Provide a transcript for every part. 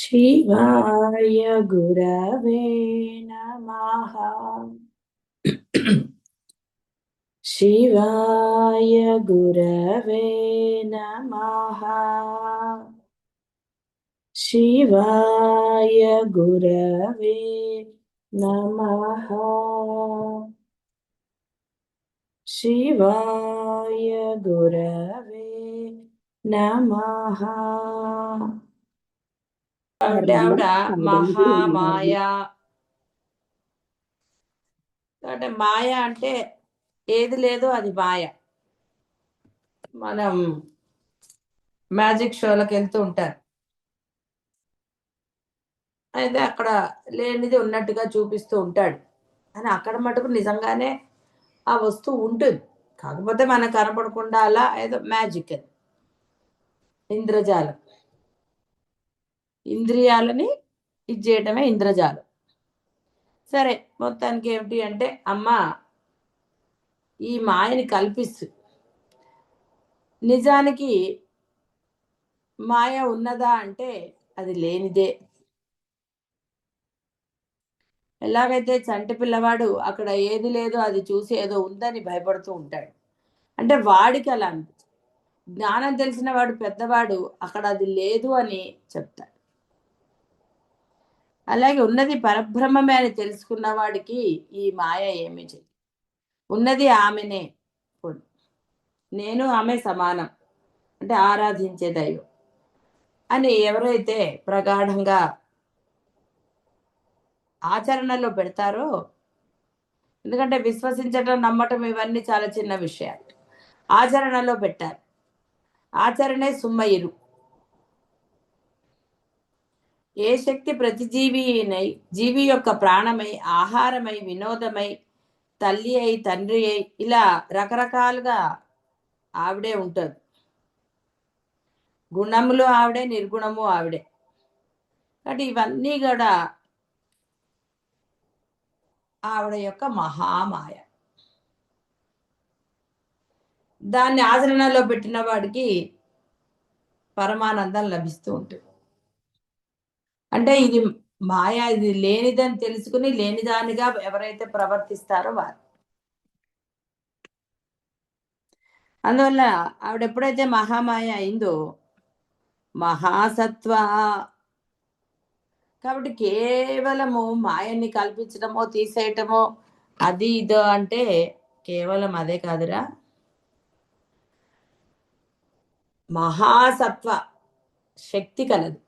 शिवाय गुरवे नमः। शिवाय गुरवे नमः। शिवाय गुरवे नमः। शिवाय गुरवे नमः। అంటే ఆవిడ మహామాయ. అంటే మాయ అంటే ఏది లేదో అది మాయ. మనం మ్యాజిక్ షోలకు వెళ్తూ ఉంటారు, అయితే అక్కడ లేనిది ఉన్నట్టుగా చూపిస్తూ ఉంటాడు అని అక్కడ మటుకు నిజంగానే ఆ వస్తువు ఉంటుంది. కాకపోతే మనకు కనపడకుండా అలా ఏదో మ్యాజిక్ అది, ఇంద్రజాలం. ఇంద్రియాలని ఇది చేయటమే ఇంద్రజాలం. సరే, మొత్తానికి ఏమిటి అంటే అమ్మ ఈ మాయని కల్పిస్తు, నిజానికి మాయ ఉన్నదా అంటే అది లేనిదే. ఎలాగైతే చంటి పిల్లవాడు అక్కడ ఏది లేదో అది చూసి ఏదో ఉందని భయపడుతూ ఉంటాడు, అంటే వాడికి అలా అనిపించింది. జ్ఞానం తెలిసిన వాడు పెద్దవాడు అక్కడ అది లేదు అని చెప్తాడు. అలాగే ఉన్నది పరబ్రహ్మమే అని తెలుసుకున్న వాడికి ఈ మాయ ఏమీ చేయదు. ఉన్నది ఆమెనే, నేను ఆమె సమానం, అంటే ఆరాధించే దైవం అని ఎవరైతే ప్రగాఢంగా ఆచరణలో పెడతారో, ఎందుకంటే విశ్వసించటం, నమ్మటం ఇవన్నీ చాలా చిన్న విషయాలు. ఆచరణలో పెట్టారు. ఆచరణే సుమ్మయిరు. ఏ శక్తి ప్రతి జీవి యొక్క ప్రాణమై, ఆహారమై, వినోదమై, తల్లి అయి, తండ్రి అయి, ఇలా రకరకాలుగా ఆవిడే ఉంటుంది. గుణములు ఆవిడే, నిర్గుణము ఆవిడే. కాబట్టి ఇవన్నీ కూడా ఆవిడ యొక్క మహామాయ. దాన్ని ఆచరణలో పెట్టిన వాడికి పరమానందం లభిస్తూ ఉంటుంది. అంటే ఇది మాయ, ఇది లేనిదని తెలుసుకుని లేనిదానిగా ఎవరైతే ప్రవర్తిస్తారో వారు. అందువల్ల ఆవిడ ఎప్పుడైతే మహామాయ అయిందో మహాసత్వ. కాబట్టి కేవలము మాయని కల్పించడమో తీసేయటమో అది ఇదో అంటే కేవలం అదే కాదురా, మహాసత్వ శక్తి కలదు.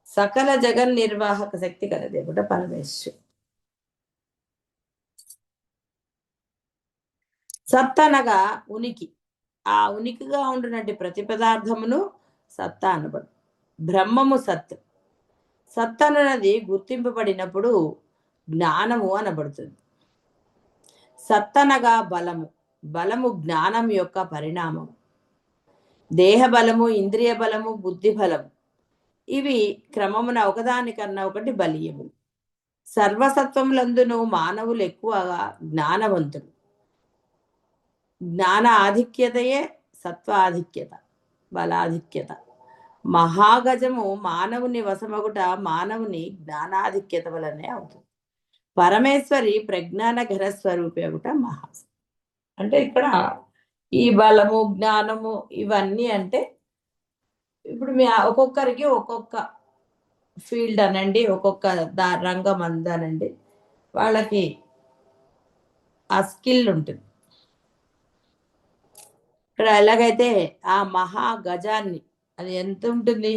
సకల జగన్ నిర్వాహక శక్తి కలదు కూడా పరమేశ్వరు. సత్ అనగా ఉనికి. ఆ ఉనికిగా ఉండినటువంటి ప్రతి పదార్థమును సత్తా అనబడు. బ్రహ్మము సత్. సత్ అన్నది గుర్తింపబడినప్పుడు జ్ఞానము అనబడుతుంది. సత్ అనగా బలము. బలము జ్ఞానం యొక్క పరిణామం. దేహ బలము, ఇంద్రియ బలము, బుద్ధి బలము ఇవి క్రమమున ఒకదానికన్నా ఒకటి బలీయము. సర్వసత్వములందును మానవులు ఎక్కువగా జ్ఞానవంతులు. జ్ఞాన ఆధిక్యతయే సత్వ ఆధిక్యత, బలాధిక్యత. మహాగజము మానవుని వశమగుట మానవుని జ్ఞానాధిక్యత వలనే అవుతుంది. పరమేశ్వరి ప్రజ్ఞాన ఘన స్వరూపి ఒకట మహా. అంటే ఇక్కడ ఈ బలము, జ్ఞానము ఇవన్నీ అంటే ఇప్పుడు మీ ఒక్కొక్కరికి ఒక్కొక్క ఫీల్డ్ అనండి, ఒక్కొక్క రంగం అందనండి, వాళ్ళకి ఆ స్కిల్ ఉంటుంది. ఇక్కడ ఎలాగైతే ఆ మహా గజాన్ని, అది ఎంత ఉంటుంది,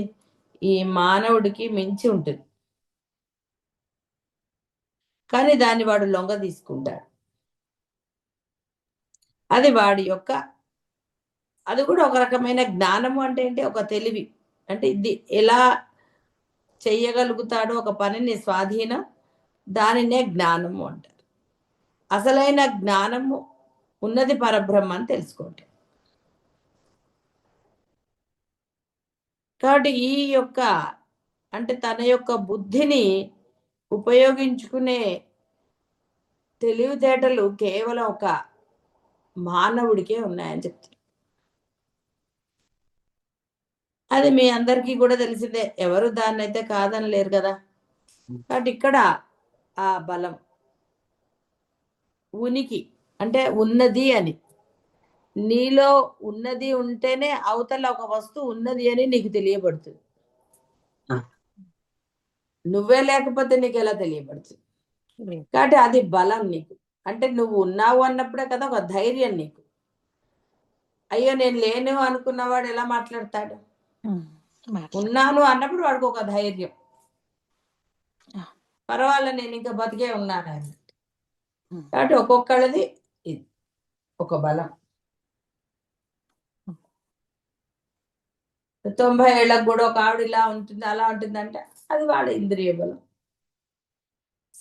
ఈ మానవుడికి మించి ఉంటుంది, కానీ దాన్ని వాడు లొంగ తీసుకుంటాడు. అది వాడి యొక్క, అది కూడా ఒక రకమైన జ్ఞానము. అంటే ఏంటి, ఒక తెలివి. అంటే ఇది ఎలా చెయ్యగలుగుతాడో ఒక పనిని స్వాధీనం, దానినే జ్ఞానము అంటారు. అసలైన జ్ఞానము ఉన్నది పరబ్రహ్మ అని తెలుసుకోండి. కాబట్టి ఈ యొక్క, అంటే తన యొక్క బుద్ధిని ఉపయోగించుకునే తెలివితేటలు కేవలం ఒక మానవుడికే ఉన్నాయని చెప్తారు. అది మీ అందరికీ కూడా తెలిసిందే, ఎవరు దాన్ని అయితే కాదనలేరు కదా. కాబట్టి ఇక్కడ ఆ బలం, ఉనికి అంటే ఉన్నది అని, నీలో ఉన్నది ఉంటేనే అవతల ఒక వస్తువు ఉన్నది అని నీకు తెలియబడుతుంది. నువ్వే లేకపోతే నీకు ఎలా తెలియబడుతుంది? కాబట్టి అది బలం నీకు. అంటే నువ్వు ఉన్నావు అన్నప్పుడే కదా ఒక ధైర్యం నీకు. అయ్యో నేను లేను అనుకున్నవాడు ఎలా మాట్లాడతాడు? ఉన్నాను అన్నప్పుడు వాడికి ఒక ధైర్యం, పర్వాలేదు నేను ఇంకా బతికే ఉన్నాను అని. కాబట్టి ఒక్కొక్కళ్ళది ఇది ఒక బలం. 90 ఏళ్ళకు కూడా ఒక ఆవిడ ఇలా ఉంటుంది అలా ఉంటుందంటే అది వాళ్ళ ఇంద్రియ బలం.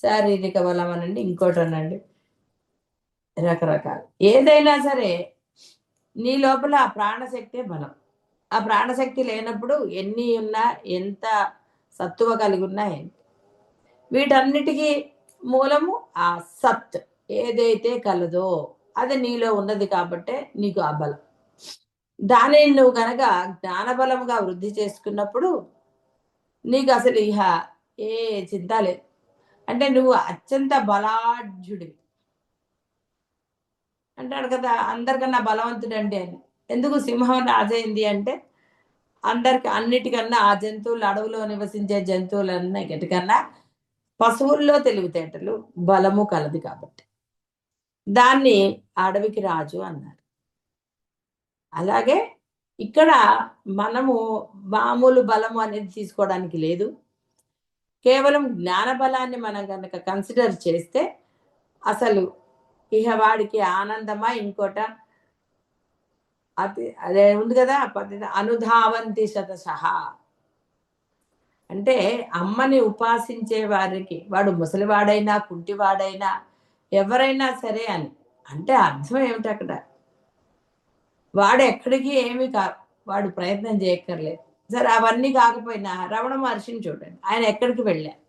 శారీరక బలం అనండి, ఇంకోటి అనండి, రకరకాలు. ఏదైనా సరే నీ లోపల ఆ ప్రాణశక్తే బలం. ఆ ప్రాణశక్తి లేనప్పుడు ఎన్ని ఉన్నా, ఎంత సత్తువ కలిగి ఉన్నా ఏంటి, వీటన్నిటికీ మూలము ఆ సత్ ఏదైతే కలదో అది నీలో ఉన్నది కాబట్టే నీకు ఆ బలం. దానిని నువ్వు కనుక జ్ఞానబలంగా వృద్ధి చేసుకున్నప్పుడు నీకు అసలు ఇహ ఏ చింత లేదు. అంటే నువ్వు అత్యంత బలాఢ్యుడివి. అంటాడు కదా, అందరికన్నా బలవంతుడండి అని. ఎందుకు సింహం రాజైంది అంటే అందరికి అన్నిటికన్నా ఆ జంతువులు, అడవిలో నివసించే జంతువులన్నిటికన్నా పశువుల్లో తెలివితేటలు బలము కలది కాబట్టి దాన్ని అడవికి రాజు అన్నారు. అలాగే ఇక్కడ మనము మామూలు బలము అనేది తీసుకోవడానికి లేదు. కేవలం జ్ఞాన బలాన్ని మనం కనుక కన్సిడర్ చేస్తే అసలు ఇహ వాడికి ఆనందమా ఇంకోట, అదే ఉంది కదా పద్ధతి, అనుధావంతి శతశః. అంటే అమ్మని ఉపాసించే వారికి, వాడు ముసలివాడైనా కుంటివాడైనా ఎవరైనా సరే అని అంటే అర్థం ఏమిటి అక్కడ, వాడు ఎక్కడికి ఏమి వాడు ప్రయత్నం చేయక్కర్లేదు. సరే అవన్నీ కాకపోయినా రమణ మహర్షిని చూడండి, ఆయన ఎక్కడికి వెళ్ళారు,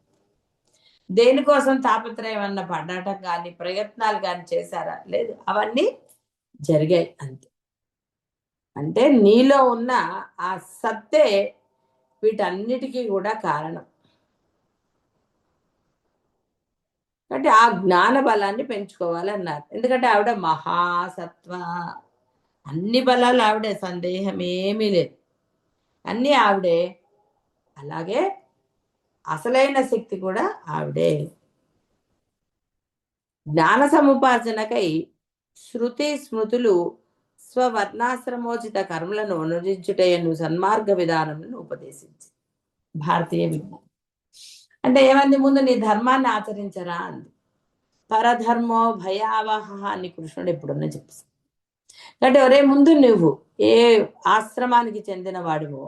దేనికోసం తాపత్రయం అన్న పడ్డాటం కానీ ప్రయత్నాలు కానీ చేశారా? లేదు, అవన్నీ జరిగాయి అంతే. అంటే నీలో ఉన్న ఆ సత్తే వీటన్నిటికీ కూడా కారణం. అంటే ఆ జ్ఞాన బలాన్ని పెంచుకోవాలన్నారు. ఎందుకంటే ఆవిడ మహాసత్వ, అన్ని బలాలు ఆవిడే, సందేహం ఏమీ లేదు, అన్నీ ఆవిడే. అలాగే అసలైన శక్తి కూడా ఆవిడే. జ్ఞాన సముపార్జనకై శృతి స్మృతులు స్వవర్ణాశ్రమోచిత కర్మలను అనురించుటయను సన్మార్గ విధానములను ఉపదేశించి భారతీయ విజ్ఞానం అంటే ఏమంది, ముందు నీ ధర్మాన్ని ఆచరించరా అంది. పరధర్మో భయావహ అని కృష్ణుడు ఎప్పుడున్నా చెప్పేసి. అంటే ఒరే ముందు నువ్వు ఏ ఆశ్రమానికి చెందిన వాడివో,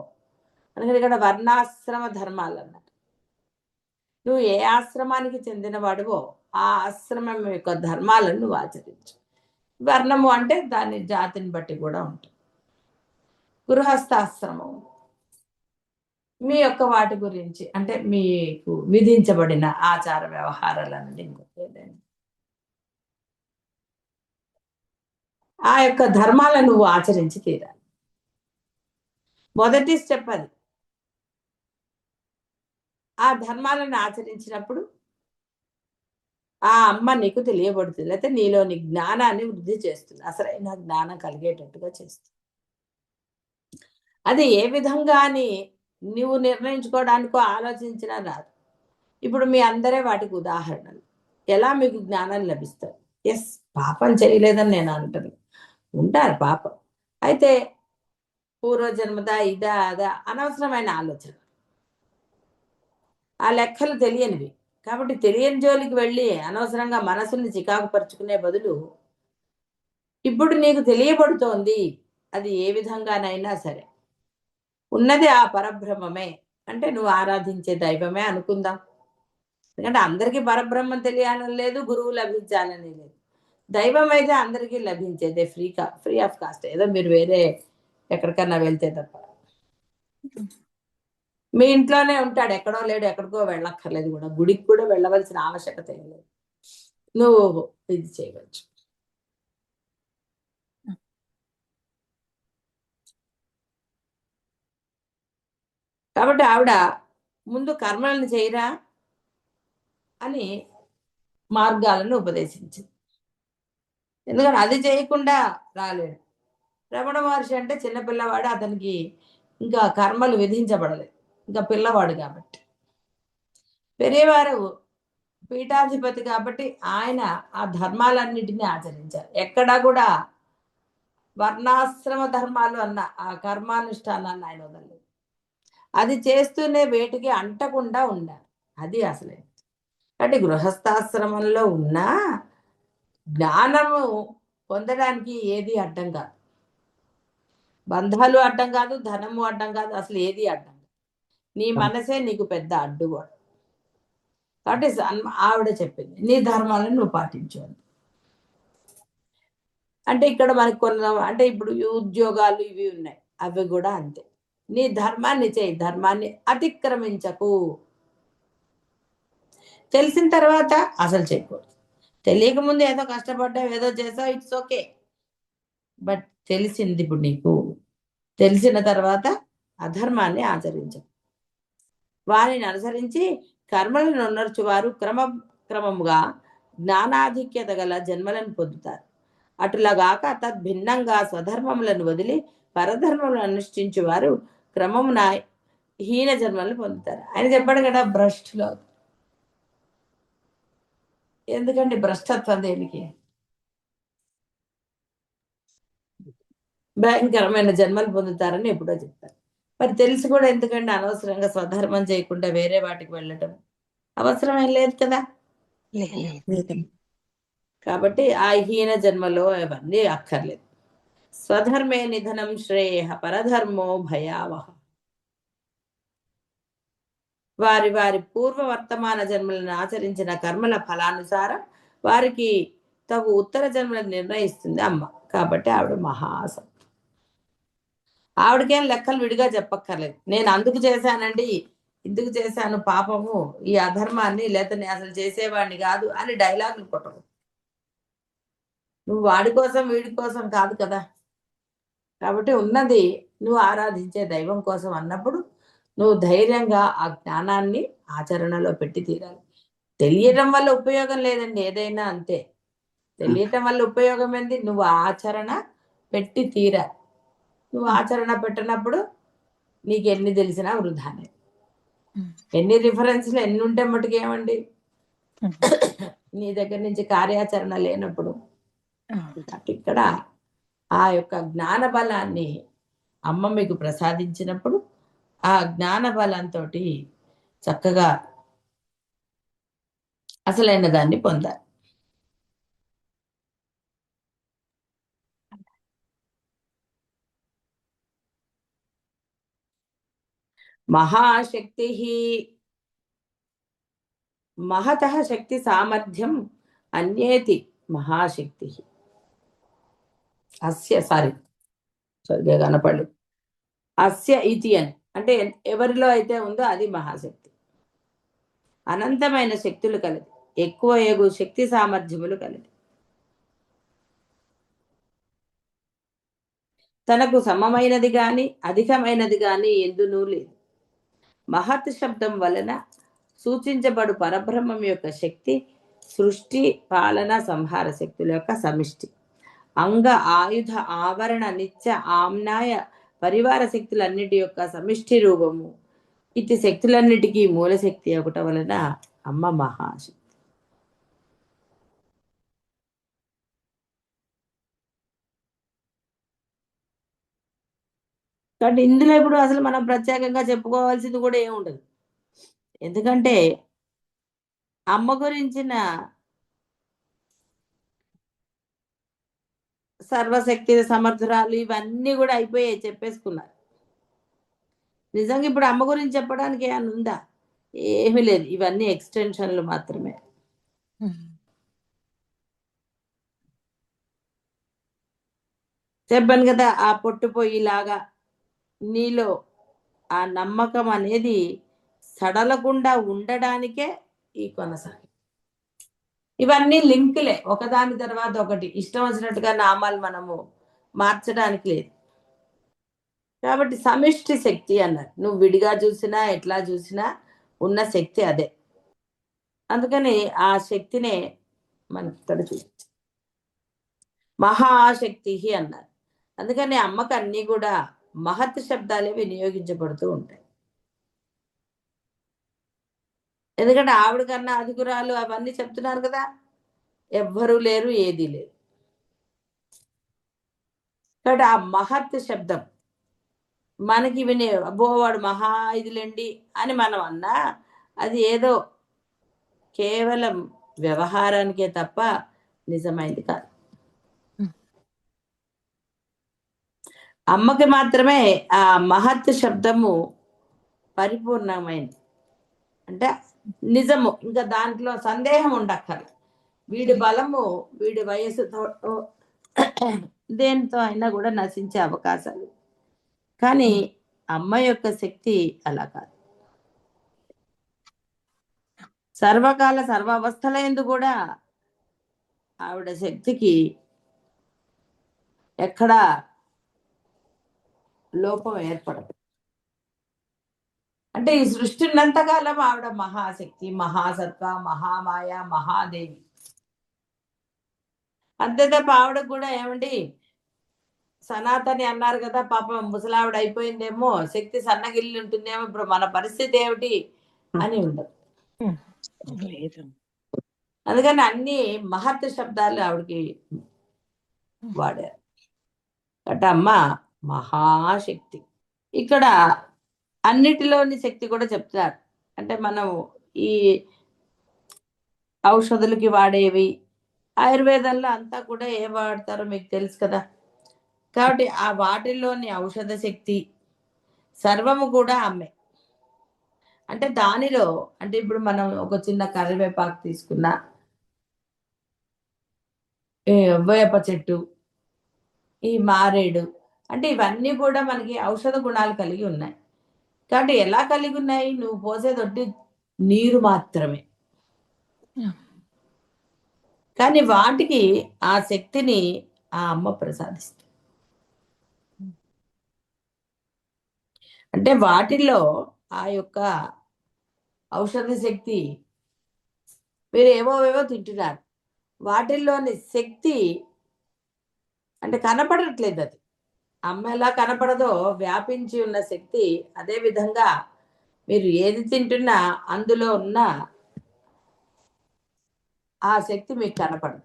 అందుకని ఇక్కడ వర్ణాశ్రమ ధర్మాలు అన్నారు. నువ్వు ఏ ఆశ్రమానికి చెందిన వాడివో ఆ ఆశ్రమం యొక్క ధర్మాలను నువ్వు ఆచరించు. వర్ణము అంటే దాని జాతిని బట్టి కూడా ఉంటుంది. గృహస్థాశ్రమం మీ యొక్క వాటి గురించి అంటే మీకు విధించబడిన ఆచార వ్యవహారాలన్నీ ఏదైనా ఆ యొక్క ధర్మాలను నువ్వు ఆచరించి తీరాలి. మొదటి స్టెప్ అది. ఆ ధర్మాలను ఆచరించినప్పుడు ఆ అమ్మ నీకు తెలియబడుతుంది, లేకపోతే నీలోని జ్ఞానాన్ని వృద్ధి చేస్తుంది, అసలైన జ్ఞానం కలిగేటట్టుగా చేస్తుంది. అది ఏ విధంగా అని నువ్వు నిర్ణయించుకోవడానికో ఆలోచించినా రాదు. ఇప్పుడు మీ అందరే వాటికి ఉదాహరణలు. ఎలా మీకు జ్ఞానం లభిస్తారు? ఎస్, పాపం చేయలేదని నేను అంటాను, ఉంటారు పాపం. అయితే పూర్వజన్మదా ఇదా అదా అనవసరమైన ఆలోచన, ఆ లెక్కలు తెలియనివి. కాబట్టి తెలియని జోలికి వెళ్ళి అనవసరంగా మనసుని చికాకు పరుచుకునే బదులు ఇప్పుడు నీకు తెలియబడుతోంది, అది ఏ విధంగానైనా సరే ఉన్నది ఆ పరబ్రహ్మమే అంటే నువ్వు ఆరాధించే దైవమే అనుకుందాం. ఎందుకంటే అందరికీ పరబ్రహ్మం తెలియాలని లేదు, గురువు లభించాలని లేదు. దైవం అయితే అందరికీ లభించేదే, ఫ్రీ ఆఫ్ కాస్ట్, ఏదో మీరు వేరే ఎక్కడికన్నా వెళ్తే తప్ప. మీ ఇంట్లోనే ఉంటాడు, ఎక్కడో లేడు, ఎక్కడికో వెళ్ళక్కర్లేదు, కూడా గుడికి కూడా వెళ్ళవలసిన ఆవశ్యకత ఏం లేదు. నువ్వు ఇది చేయవచ్చు. కాబట్టి ఆవిడ ముందు కర్మలను చేయరా అని మార్గాలను ఉపదేశించింది. ఎందుకంటే అది చేయకుండా రాలేడు. రమణ మహర్షి అంటే చిన్నపిల్లవాడు, అతనికి ఇంకా కర్మలు విధించబడలేదు, ఇంకా పిల్లవాడు కాబట్టి. పెరియవారు పీఠాధిపతి కాబట్టి ఆయన ఆ ధర్మాలన్నిటినీ ఆచరించారు. ఎక్కడా కూడా వర్ణాశ్రమ ధర్మాలు అన్న ఆ కర్మానుష్ఠానాన్ని ఆయన వదలలేదు. అది చేస్తూనే వేటికి అంటకుండా ఉండాలి. అది అసలే. అంటే గృహస్థాశ్రమంలో ఉన్న జ్ఞానము పొందడానికి ఏది అడ్డం కాదు. బంధాలు అడ్డం కాదు, ధనము అడ్డం కాదు, అసలు ఏది అడ్డం కాదు. నీ మనసే నీకు పెద్ద అడ్డుగోడు. కాబట్టి ఆవిడ చెప్పింది నీ ధర్మాలను నువ్వు పాటించు. అంటే ఇక్కడ మనకు కొన్ని అంటే ఇప్పుడు ఉద్యోగాలు ఇవి ఉన్నాయి, అవి కూడా అంతే. నీ ధర్మాన్ని చేయి, ధర్మాన్ని అతిక్రమించకు. తెలిసిన తర్వాత అసలు చేయకూడదు. తెలియకముందు ఏదో కష్టపడ్డావు, ఏదో చేసావు, ఇట్స్ ఓకే. బట్ తెలిసింది ఇప్పుడు నీకు, తెలిసిన తర్వాత అధర్మాన్ని ఆచరించు. వారిని అనుసరించి కర్మలను నొన్నర్చువారు క్రమముగా జ్ఞానాధిక్యత గల జన్మలను పొందుతారు. అటులాగాక తద్భిన్నంగా స్వధర్మములను వదిలి పరధర్మములను అనుష్ఠించు వారు క్రమమున హీన జన్మలను పొందుతారు. ఆయన చెప్పాడు కదా భ్రష్టులు. ఎందుకండి భ్రష్టత్వం దేనికి? భయంకరమైన జన్మలు పొందుతారని ఎప్పుడో చెప్తారు. మరి తెలిసి కూడా ఎందుకండి అనవసరంగా స్వధర్మం చేయకుండా వేరే వాటికి వెళ్ళటం? అవసరమేం లేదు కదా. కాబట్టి ఆ హీన జన్మలో అవన్నీ అక్కర్లేదు. స్వధర్మే నిధనం శ్రేయ పరధర్మో భయావహ. వారి వారి పూర్వ వర్తమాన జన్మలను ఆచరించిన కర్మల ఫలానుసారం వారికి తగు ఉత్తర జన్మలను నిర్ణయిస్తుంది అమ్మ. కాబట్టి ఆవిడ మహాసం. ఆవిడకేం లెక్కలు విడిగా చెప్పక్కర్లేదు. నేను అందుకు చేశానండి, ఇందుకు చేశాను పాపము, ఈ అధర్మాన్ని, లేకపోతే నేను అసలు చేసేవాడిని కాదు అని డైలాగులు కొట్టవు. నువ్వు వాడి కోసం వీడి కోసం కాదు కదా. కాబట్టి ఉన్నది నువ్వు ఆరాధించే దైవం కోసం అన్నప్పుడు నువ్వు ధైర్యంగా ఆ జ్ఞానాన్ని ఆచరణలో పెట్టి తీరాలి. తెలియటం వల్ల ఉపయోగం లేదండి, ఏదైనా అంతే. తెలియటం వల్ల ఉపయోగం ఏంది? నువ్వు ఆచరణ పెట్టి తీరాలి. నువ్వు ఆచరణ పెట్టినప్పుడు నీకు ఎన్ని తెలిసినా వృధానే. ఎన్ని రిఫరెన్స్లు ఎన్ని ఉంటే మటుకు ఏమండి, నీ దగ్గర నుంచి కార్యాచరణ లేనప్పుడు. ఇక్కడ ఆ యొక్క జ్ఞాన బలాన్ని అమ్మ మీకు ప్రసాదించినప్పుడు ఆ జ్ఞాన బలంతో చక్కగా అసలైన దాన్ని పొందాలి. మహాశక్తి మహత శక్తి సామర్థ్యం అన్యేతి మహాశక్తి. అస్య సరిగా కనపడలేదు. అస్య ఇతి అని అంటే ఎవరిలో అయితే ఉందో అది మహాశక్తి. అనంతమైన శక్తులు కలది, ఎక్కువ ఏగు శక్తి సామర్థ్యములు కలది. తనకు సమమైనది గాని అధికమైనది గాని ఎందునూ లేదు. మహత్ శబ్దం వలన సూచించబడు పరబ్రహ్మం యొక్క శక్తి సృష్టి, పాలన, సంహార శక్తుల యొక్క సమిష్టి. అంగ, ఆయుధ, ఆవరణ, నిత్య, ఆమ్నాయ, పరివార శక్తులన్నిటి యొక్క సమిష్టి రూపము. ఇటు శక్తులన్నిటికీ మూలశక్తి ఒకట వలన అమ్మ మహాశక్తి. కాబట్టి ఇందులో ఇప్పుడు అసలు మనం ప్రత్యేకంగా చెప్పుకోవాల్సింది కూడా ఏముండదు. ఎందుకంటే అమ్మ గురించిన సర్వశక్తి సమర్థురాలు ఇవన్నీ కూడా అయిపోయాయి, చెప్పేసుకున్నారు. నిజంగా ఇప్పుడు అమ్మ గురించి చెప్పడానికి ఏమైనా ఉందా? ఏమీ లేదు. ఇవన్నీ ఎక్స్టెన్షన్లు మాత్రమే. చెప్పాను కదా, ఆ పొట్టుపోయిలాగా నీలో ఆ నమ్మకం అనేది సడలకుండా ఉండడానికే ఈ కొనసాగి. ఇవన్నీ లింకులే, ఒకదాని తర్వాత ఒకటి. ఇష్టం వచ్చినట్టుగా నామాలు మనము మార్చడానికి లేదు. కాబట్టి సమిష్టి శక్తి అన్నారు. నువ్వు విడిగా చూసినా ఎట్లా చూసినా ఉన్న శక్తి అదే. అందుకని ఆ శక్తినే మనకి ఇక్కడ చూపించారు. మహాశక్తి అన్నారు. అందుకని అమ్మకు అన్ని కూడా మహత్ శబ్దాలే వినియోగించబడుతూ ఉంటాయి. ఎందుకంటే ఆవిడ కన్నా అధికురాలు అవన్నీ చెప్తున్నారు కదా, ఎవ్వరూ లేరు, ఏదీ లేదు. కాబట్టి ఆ మహత్ శబ్దం మనకి వినే అబ్బో వాడు మహా ఇదిలేండి అని మనం అన్నా అది ఏదో కేవలం వ్యవహారానికే తప్ప నిజమైంది కాదు. అమ్మకి మాత్రమే ఆ మహత్ శబ్దము పరిపూర్ణమైంది. అంటే నిజము, ఇంకా దాంట్లో సందేహం ఉండక్కర్లేదు. వీడి బలము వీడి వయసుతో దేనితో అయినా కూడా నశించే అవకాశాలు. కానీ అమ్మ యొక్క శక్తి అలా కాదు. సర్వకాల సర్వావస్థలందు కూడా ఆవిడ శక్తికి ఎక్కడా లోపం ఏర్పడదు. అంటే ఈ సృష్టి ఉన్నంతకాలం ఆవిడ మహాశక్తి, మహాసత్వ, మహామాయ, మహాదేవి. అంతే తప్ప ఆవిడకు కూడా ఏమండి సనాతని అన్నారు కదా, పాపం ముసలావిడ అయిపోయిందేమో, శక్తి సన్నగిల్లి ఉంటుందేమో, ఇప్పుడు మన పరిస్థితి ఏమిటి అని ఉండదు. అందుకని అన్ని మహత్ శబ్దాలు ఆవిడకి వాడారు. అంటే అమ్మ మహాశక్తి. ఇక్కడ అన్నిటిలోని శక్తి కూడా చెప్తారు. అంటే మనం ఈ ఔషధులకి వాడేవి ఆయుర్వేదంలో అంతా కూడా ఏం వాడతారో మీకు తెలుసు కదా. కాబట్టి ఆ వాటిల్లోని ఔషధ శక్తి సర్వము కూడా అమ్మే. అంటే దానిలో అంటే ఇప్పుడు మనం ఒక చిన్న కరివేపాకు తీసుకున్నా, వేప చెట్టు, ఈ మారేడు, అంటే ఇవన్నీ కూడా మనకి ఔషధ గుణాలు కలిగి ఉన్నాయి. కాబట్టి ఎలా కలిగి ఉన్నాయి? నువ్వు పోసేదొట్టి నీరు మాత్రమే, కానీ వాటికి ఆ శక్తిని ఆ అమ్మ ప్రసాదిస్తుంది. అంటే వాటిల్లో ఆ యొక్క ఔషధ శక్తి, మీరు ఏవోవేవో తింటున్నారు, వాటిల్లోని శక్తి అంటే కనపడట్లేదు. అది అమ్మ ఎలా కనపడదో వ్యాపించి ఉన్న శక్తి, అదే విధంగా మీరు ఏది తింటున్నా అందులో ఉన్న ఆ శక్తి మీకు కనపడదు.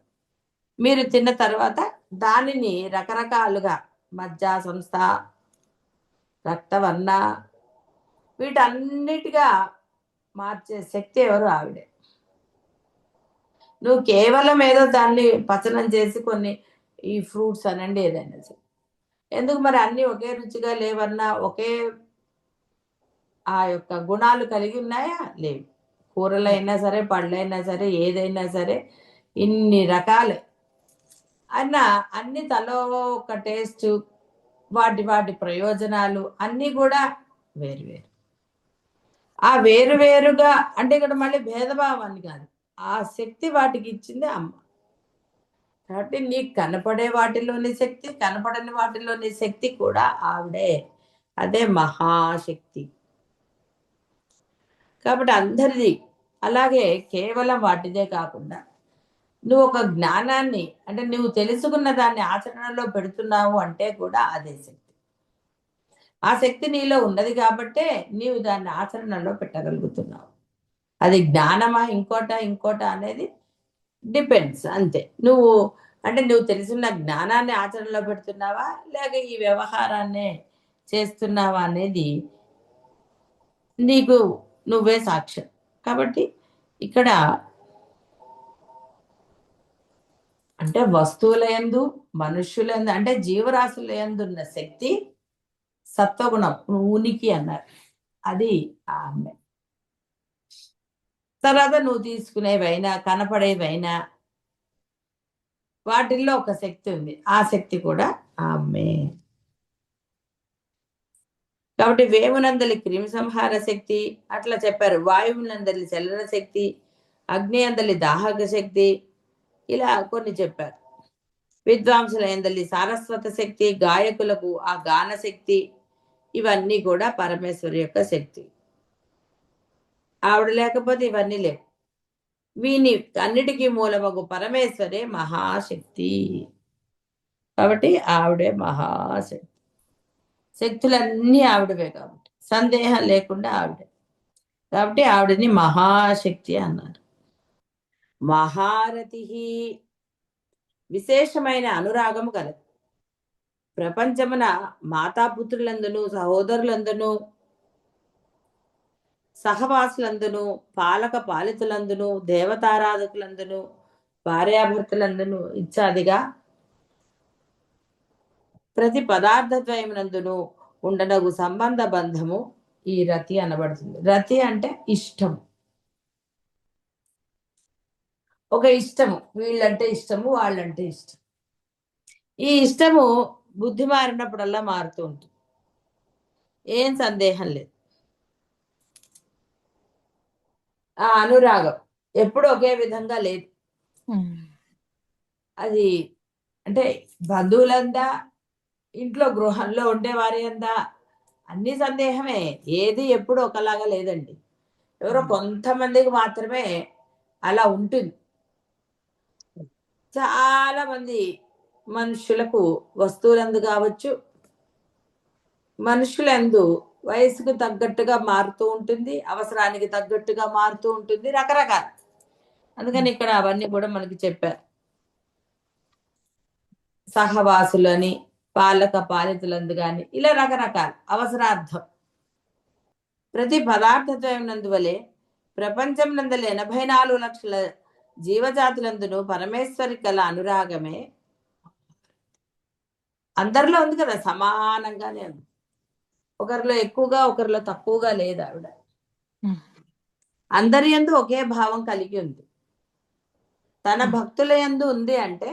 మీరు తిన్న తర్వాత దానిని రకరకాలుగా మజ్జ, సంస్థ, రక్తవర్ణ వీటన్నిటిగా మార్చే శక్తి ఎవరు? ఆవిడే. నువ్వు కేవలం ఏదో దాన్ని పచనం చేసి కొన్ని ఈ ఫ్రూట్స్ అనండి ఏదైనా సరే, ఎందుకు మరి అన్ని ఒకే రుచిగా లేవన్నా, ఒకే ఆ యొక్క గుణాలు కలిగి ఉన్నాయా? లేవు. కూరలైనా సరే, పళ్ళైనా సరే, ఏదైనా సరే ఇన్ని రకాలు అన్నా అన్ని తలో ఒక టేస్ట్, వాటి వాటి ప్రయోజనాలు అన్నీ కూడా వేరు వేరు. ఆ వేరు వేరుగా అంటే ఇక్కడ మళ్ళీ భేదభావాన్ని కాదు, ఆ శక్తి వాటికి ఇచ్చింది అమ్మ. కాబట్టి నీకు కనపడే వాటిలోని శక్తి, కనపడని వాటిలోని శక్తి కూడా ఆవిడే. అదే మహాశక్తి. కాబట్టి అందరిది అలాగే కేవలం వాటిదే కాకుండా నువ్వు ఒక జ్ఞానాన్ని అంటే నువ్వు తెలుసుకున్న దాన్ని ఆచరణలో పెడుతున్నావు అంటే కూడా అదే శక్తి. ఆ శక్తి నీలో ఉన్నది కాబట్టే నీవు దాన్ని ఆచరణలో పెట్టగలుగుతున్నావు. అది జ్ఞానమా ఇంకోట అనేది డిపెండ్స్ అంతే. నువ్వు అంటే నువ్వు తెలిసిన జ్ఞానాన్ని ఆచరణలో పెడుతున్నావా లేక ఈ వ్యవహారాన్నే చేస్తున్నావా అనేది నీకు నువ్వే సాక్ష్యం. కాబట్టి ఇక్కడ అంటే వస్తువుల యందు, మనుష్యుల యందు అంటే జీవరాశుల యందు ఉన్న శక్తి సత్వగుణం ఉనికి అన్నారు. అది ఆ అమ్మే. తర్వాత నువ్వు తీసుకునేవైనా కనపడేవైనా వాటిల్లో ఒక శక్తి ఉంది, ఆ శక్తి కూడా ఆ అమ్మే. కాబట్టి వేమునందలి క్రిమి సంహార శక్తి అట్లా చెప్పారు. వాయువునందలి చలన శక్తి, అగ్ని అందలి దాహక శక్తి, ఇలా కొన్ని చెప్పారు. విద్వాంసుల ఎందలి సారస్వత శక్తి, గాయకులకు ఆ గాన శక్తి, ఇవన్నీ కూడా పరమేశ్వరి యొక్క శక్తి. ఆవిడ లేకపోతే ఇవన్నీ లేవు. వీని అన్నిటికీ మూలమగు పరమేశ్వరే మహాశక్తి. కాబట్టి ఆవిడే మహాశక్తి. శక్తులన్నీ ఆవిడవే కాబట్టి సందేహం లేకుండా ఆవిడే. కాబట్టి ఆవిడని మహాశక్తి అన్నారు. మహారథి విశేషమైన అనురాగము కలదు. ప్రపంచమున మాతాపుత్రులందును సహోదరులందును సహవాసులందును పాలక పాలితులందును దేవతారాధకులందును భార్యాభర్తలందును ఇత్యాదిగా ప్రతి పదార్థద్వయమునందును ఉండనగు సంబంధ బంధము ఈ రతి అనబడుతుంది. రతి అంటే ఇష్టం, ఒక ఇష్టము, వీళ్ళంటే ఇష్టము, వాళ్ళంటే ఇష్టం. ఈ ఇష్టము బుద్ధి మారినప్పుడల్లా మారుతూ ఉంటుంది, ఏం సందేహం లేదు. ఆ అనురాగం ఎప్పుడు ఒకే విధంగా లేదు. అది అంటే బంధువులందా, ఇంట్లో గృహంలో ఉండేవారి అందా అన్ని సందేహమే. ఏది ఎప్పుడు ఒకలాగా లేదండి. ఎవరో కొంతమందికి మాత్రమే అలా ఉంటుంది. చాలా మంది మనుషులకు వస్తువులందు కావచ్చు, మనుషులందు వయసుకు తగ్గట్టుగా మారుతూ ఉంటుంది, అవసరానికి తగ్గట్టుగా మారుతూ ఉంటుంది, రకరకాల. అందుకని ఇక్కడ అవన్నీ కూడా మనకి చెప్పారు. సహవాసులని, పాలక పాలితులందు గాని ఇలా రకరకాల అవసరార్థం. ప్రతి పదార్థద్వయం నందువలే ప్రపంచం నందల 84 లక్షల జీవజాతులందును పరమేశ్వరి కల అనురాగమే అందరిలో ఉంది కదా, సమానంగానే ఉంది. ఒకరిలో ఎక్కువగా ఒకరిలో తక్కువగా లేదు ఆవిడ. అందరి యందు ఒకే భావం కలిగి ఉంది. తన భక్తుల యందు ఉంది అంటే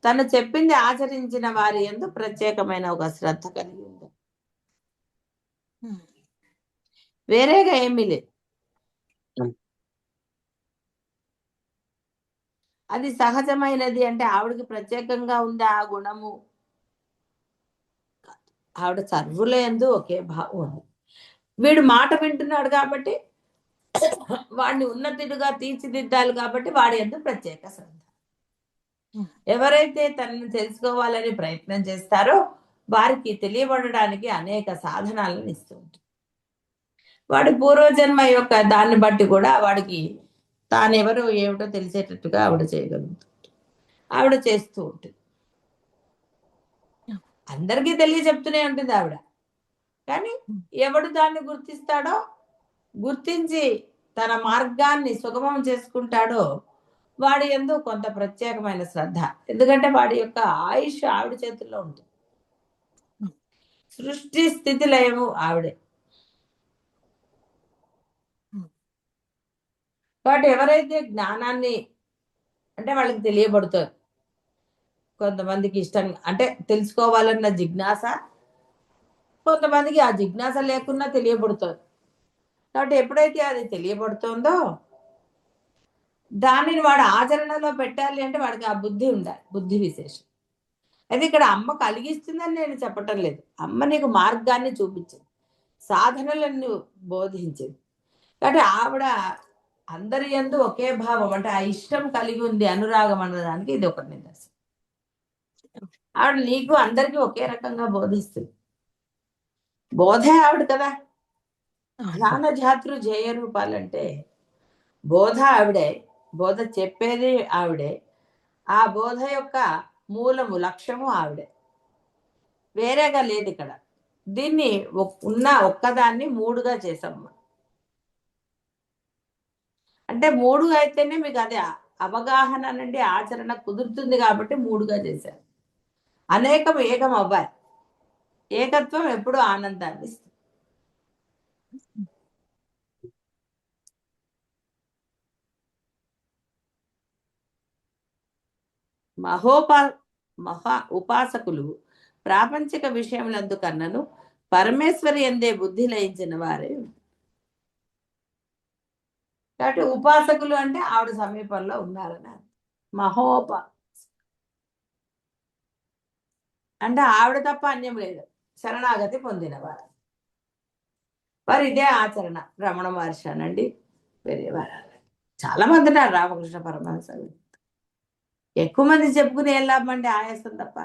తను చెప్పింది ఆచరించిన వారి యందు ప్రత్యేకమైన ఒక శ్రద్ధ కలిగి ఉంది, వేరేగా ఏమీ లేదు. అది సహజమైనది అంటే ఆవిడకి ప్రత్యేకంగా ఉంది ఆ గుణము. ఆవిడ సర్వుల యందు ఒకే భావం ఉంది. వీడు మాట వింటున్నాడు కాబట్టి వాడిని ఉన్నతుడిగా తీర్చిదిద్దాలి కాబట్టి వాడి యందు ప్రత్యేక శ్రద్ధ. ఎవరైతే తనని తెలుసుకోవాలని ప్రయత్నం చేస్తారో వారికి తెలియబడడానికి అనేక సాధనాలను ఇస్తూ ఉంటుంది. వాడి పూర్వజన్మ యొక్క దాన్ని బట్టి కూడా వాడికి తానెవరు ఏమిటో తెలిసేటట్టుగా ఆవిడ చేయగలుగుతుంది, ఆవిడ చేస్తూ ఉంటుంది. అందరికీ తెలియజెప్తూనే ఉంటుంది ఆవిడ. కానీ ఎవడు దాన్ని గుర్తిస్తాడో, గుర్తించి తన మార్గాన్ని సుగమం చేసుకుంటాడో వాడి యందు కొంత ప్రత్యేకమైన శ్రద్ధ. ఎందుకంటే వాడి యొక్క ఆయుష్ ఆవిడ చేతుల్లో ఉంటుంది. సృష్టి స్థితి లయము ఆవిడే. కాబట్టి ఎవరైతే జ్ఞానాన్ని అంటే వాళ్ళకి తెలియబడుతుంది, కొంతమందికి ఇష్టం అంటే తెలుసుకోవాలన్న జిజ్ఞాస, కొంతమందికి ఆ జిజ్ఞాస లేకున్నా తెలియబడుతుంది. కాబట్టి ఎప్పుడైతే అది తెలియబడుతుందో దానిని వాడు ఆచరణలో పెట్టాలి అంటే వాడికి ఆ బుద్ధి ఉండాలి, బుద్ధి విశేషం. అయితే ఇక్కడ అమ్మ కలిగిస్తుందని నేను చెప్పటం లేదు. అమ్మ నీకు మార్గాన్ని చూపించింది, సాధనలను బోధించింది. కాబట్టి ఆవిడ అందరి యందు ఒకే భావం అంటే ఆ ఇష్టం కలిగి ఉంది, అనురాగం అన్నదానికి ఇది ఒక నిదర్శనం. ఆవిడ నీకు అందరికీ ఒకే రకంగా బోధిస్తుంది. బోధే ఆవిడ కదా. జ్ఞాన జాతృ జయ రూపాలంటే బోధ ఆవిడే, బోధ చెప్పేది ఆవిడే, ఆ బోధ యొక్క మూలము లక్ష్యము ఆవిడే, వేరేగా లేదు ఇక్కడ. దీన్ని ఉన్న ఒక్కదాన్ని మూడుగా చేసాము. అంటే మూడు అయితేనే మీకు అది అవగాహన నుండి ఆచరణ కుదురుతుంది కాబట్టి మూడుగా చేశారు. అనేకం ఏకం అవ్వాలి. ఏకత్వం ఎప్పుడు ఆనందాన్ని ఇస్తుంది. మహా ఉపాసకులు ప్రాపంచిక విషయములందు కన్నను పరమేశ్వరి ఎందే బుద్ధి లయించిన వారే. కాబట్టి ఉపాసకులు అంటే ఆవిడ సమీపంలో ఉన్నారని. మహోప అంటే ఆవిడ తప్ప అన్యం లేదు, శరణాగతి పొందినవారు. వారు ఇదే ఆచరణ. రమణ మహర్షి అనండి, వేరే వారు చాలా మంది ఉన్నారు రామకృష్ణ పరమహంస. ఎక్కువ మంది చెప్పుకుని ఏం లాభం అండి, ఆయాసం తప్ప.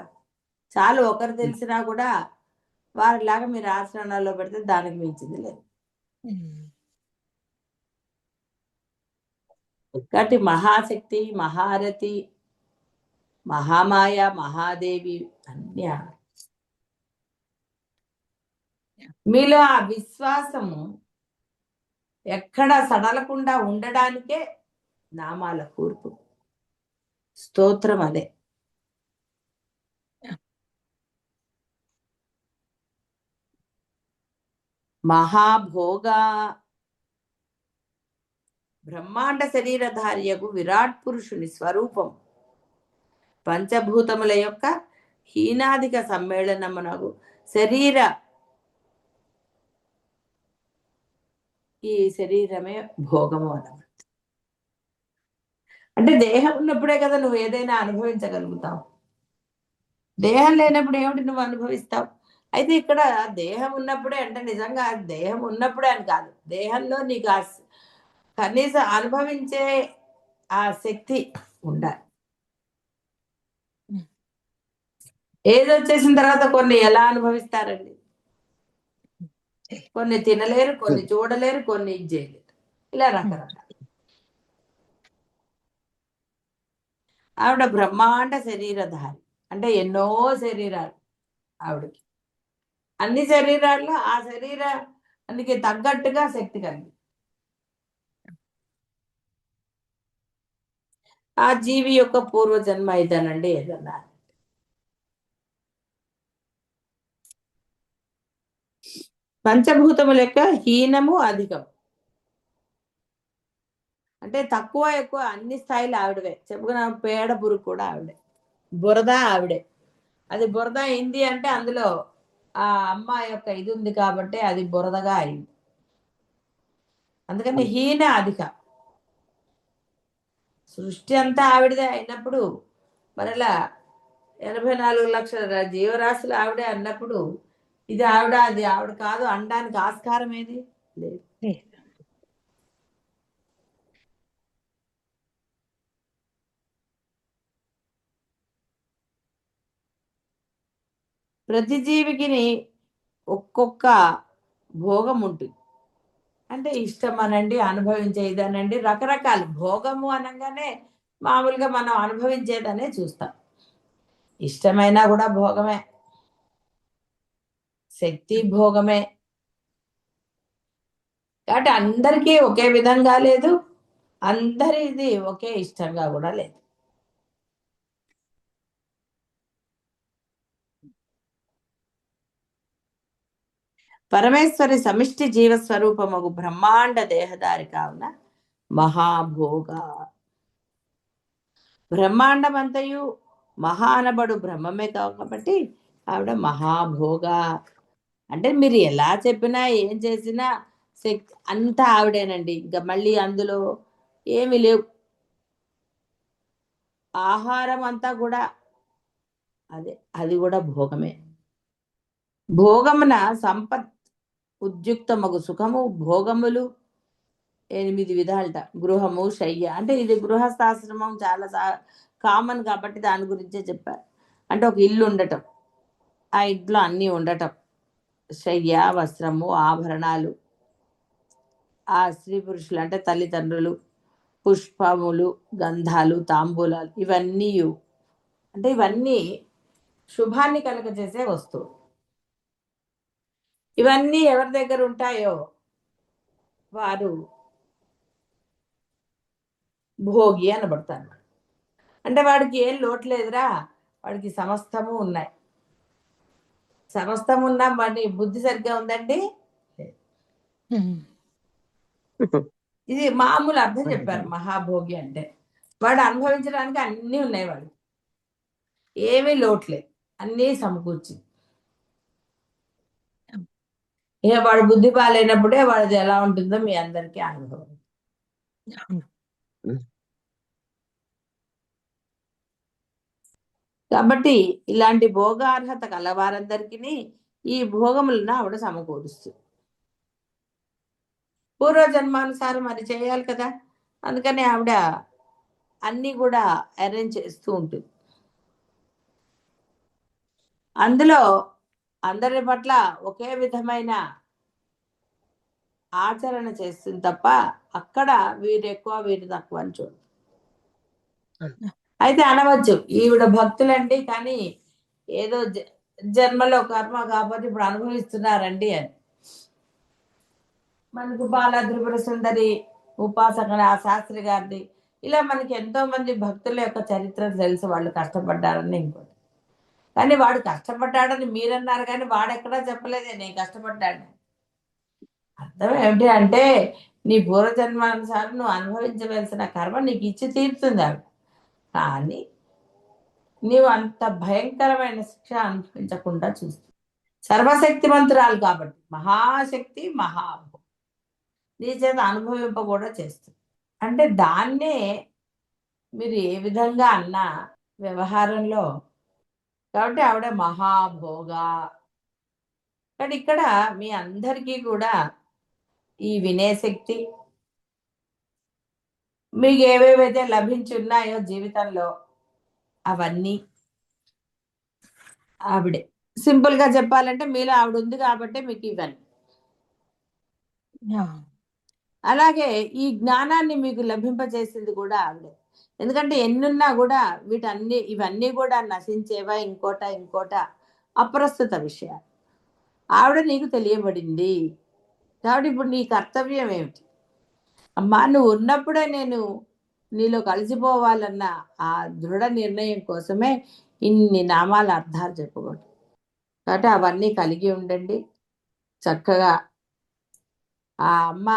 చాలు ఒకరు తెలిసినా కూడా వారిలాగా మీరు ఆచరణలో పెడితే దానికి మించింది లేదు. కాబట్టి మహాశక్తి, మహారథి, మహామాయ, మహాదేవి అన్ని మీలో ఆ విశ్వాసము ఎక్కడ సడలకుండా ఉండడానికే నామాల కూర్పు, స్తోత్రం అదే. మహాభోగ బ్రహ్మాండ శరీరధార్యకు విరాట్ పురుషుని స్వరూపం పంచభూతముల యొక్క హీనాధిక సమ్మేళనమునకు శరీర ఈ శరీరమే భోగము అన్నమాట. అంటే దేహం ఉన్నప్పుడే కదా నువ్వు ఏదైనా అనుభవించగలుగుతావు. దేహం లేనప్పుడు ఏమిటి నువ్వు అనుభవిస్తావు? అయితే ఇక్కడ దేహం ఉన్నప్పుడే అంటే నిజంగా దేహం ఉన్నప్పుడే అని కాదు, దేహంలో నీకు కనీసం అనుభవించే ఆ శక్తి ఉండాలి. ఏది వచ్చేసిన తర్వాత కొన్ని ఎలా అనుభవిస్తారండి? కొన్ని తినలేరు, కొన్ని చూడలేరు, కొన్ని ఇది చేయలేరు, ఇలా రకరకాల. ఆవిడ బ్రహ్మాండ శరీరధారి అంటే ఎన్నో శరీరాలు ఆవిడకి. అన్ని శరీరాల్లో ఆ శరీరానికి తగ్గట్టుగా శక్తి కలిగి ఆ జీవి యొక్క పూర్వజన్మ ఇదనండి ఏదన్నా. పంచభూతముల యొక్క హీనము అధికం అంటే తక్కువ ఎక్కువ అన్ని స్థాయిలు ఆవిడవే. చెప్పుకున్న పేడ పురుగు కూడా ఆవిడే, బురద ఆవిడే. అది బురద అయింది అంటే అందులో ఆ అమ్మ యొక్క ఇది ఉంది కాబట్టి అది బురదగా అయింది. అందుకని హీన అధిక సృష్టి అంతా ఆవిడదే అయినప్పుడు మరలా 84 లక్షల జీవరాశులు ఆవిడే అన్నప్పుడు ఇది ఆవిడ అది ఆవిడ కాదు అనడానికి ఆస్కారం ఏది లేదు. ప్రతి జీవికి ఒక్కొక్క భోగం ఉంటుంది. అంటే ఇష్టం అనండి, అనుభవించేదనండి, రకరకాల భోగము అనగానే మామూలుగా మనం అనుభవించేదనే చూస్తాం. ఇష్టమైనా కూడా భోగమే, శక్తి భోగమే. కాబట్టి అందరికీ ఒకే విధంగా లేదు, అందరిది ఒకే ఇష్టంగా కూడా లేదు. పరమేశ్వరి సమిష్టి జీవస్వరూపము బ్రహ్మాండ దేహదారి కావున మహాభోగ. బ్రహ్మాండమంతయు మహానబడు బ్రహ్మమే కాబట్టి ఆవిడ మహాభోగ. అంటే మీరు ఎలా చెప్పినా ఏం చేసినా శక్తి అంతా ఆవిడేనండి. ఇంకా మళ్ళీ అందులో ఏమి లేవు. ఆహారం అంతా కూడా అదే, అది కూడా భోగమే. భోగమున సంపత్ ఉద్యుక్తమగు సుఖము భోగములు 8 విధాలట. గృహము శయ్య అంటే ఇది గృహస్థాశ్రమం చాలా కామన్ కాబట్టి దాని గురించే చెప్పారు. అంటే ఒక ఇల్లు ఉండటం, ఆ ఇంట్లో అన్నీ ఉండటం, శయ్య, వస్త్రము, ఆభరణాలు, ఆ స్త్రీ పురుషులు అంటే తల్లిదండ్రులు, పుష్పములు, గంధాలు, తాంబూలాలు, ఇవన్నీ అంటే ఇవన్నీ శుభాన్ని కలుగజేసే వస్తువు. ఇవన్నీ ఎవరి దగ్గర ఉంటాయో వారు భోగి అనబడతారు. అంటే వాడికి ఏం లోటు లేదురా, వాడికి సమస్తము ఉన్నాయి. సమస్తం ఉన్నా వాడి బుద్ధి సరిగ్గా ఉందండి. ఇది మామూలు అర్థం చెప్పారు. మహాభోగి అంటే వాడు అనుభవించడానికి అన్నీ ఉన్నాయి, వాడు ఏమీ లోట్లేదు, అన్నీ సమకూర్చి. ఇక వాడు బుద్ధి బాగాలేనప్పుడే వాడిది ఎలా ఉంటుందో మీ అందరికీ అనుభవం. కాబట్టి ఇలాంటి భోగార్హత కలవారందరికీ ఈ భోగములను ఆవిడ సమకూరుస్తుంది. పూర్వజన్మానుసారం అది చేయాలి కదా. అందుకని ఆవిడ అన్నీ కూడా అరేంజ్ చేస్తూ ఉంటుంది. అందులో అందరి పట్ల ఒకే విధమైన ఆచరణ చేస్తుంది తప్ప అక్కడ వీరు ఎక్కువ వీరు తక్కువ అని చూడు. అయితే అనవచ్చు ఈవిడ భక్తులండి కానీ ఏదో జన్మలో కర్మ కాకపోతే ఇప్పుడు అనుభవిస్తున్నారండి అని. మనకు బాల త్రిపుర సుందరి ఉపాసకుల ఆ శాస్త్రి గారిది ఇలా మనకి ఎంతో మంది భక్తుల యొక్క చరిత్ర తెలుసు, వాళ్ళు కష్టపడ్డారని. ఇంకోటి కానీ వాడు కష్టపడ్డాడని మీరన్నారు కానీ వాడెక్కడా చెప్పలేదే నేను కష్టపడ్డాడని. అర్థం ఏమిటి అంటే నీ పూర్వజన్మానుసారం నువ్వు అనుభవించవలసిన కర్మ నీకు ఇచ్చి తీరుతుంది ఆవిడ. కానీ నీవు అంత భయంకరమైన శిక్ష అనుభవించకుండా చూస్తుంది. సర్వశక్తిమంతురాలు కాబట్టి మహాశక్తి మహాభో నీ చేత అనుభవింప కూడా చేస్తుంది. అంటే దాన్నే మీరు ఏ విధంగా అన్నా వ్యవహారంలో కాబట్టి ఆవిడ మహాభోగ. కానీ ఇక్కడ మీ అందరికీ కూడా ఈ వినేశక్తి మీకు ఏవేవైతే లభించి ఉన్నాయో జీవితంలో అవన్నీ ఆవిడే. సింపుల్ గా చెప్పాలంటే మీలో ఆవిడ ఉంది కాబట్టి మీకు ఇవన్నీ. అలాగే ఈ జ్ఞానాన్ని మీకు లభింపజేసింది కూడా ఆవిడే. ఎందుకంటే ఎన్నున్నా కూడా ఇవన్నీ కూడా నశించేవా, ఇంకోట అప్రస్తుత విషయాలు. ఆవిడ నీకు తెలియబడింది కాబట్టి ఇప్పుడు నీ కర్తవ్యం ఏమిటి? అమ్మా నువ్వు ఉన్నప్పుడే నేను నీలో కలిసిపోవాలన్న ఆ దృఢ నిర్ణయం కోసమే ఇన్ని నామాల అర్థాలు చెప్పుకోండి. కాబట్టి అవన్నీ కలిగి ఉండండి. చక్కగా ఆ అమ్మ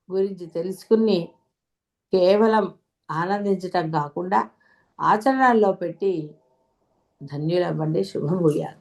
గురించి తెలుసుకుని కేవలం ఆనందించటం కాకుండా ఆచరణలో పెట్టి ధన్యులవ్వండి. శుభం భూయాలు.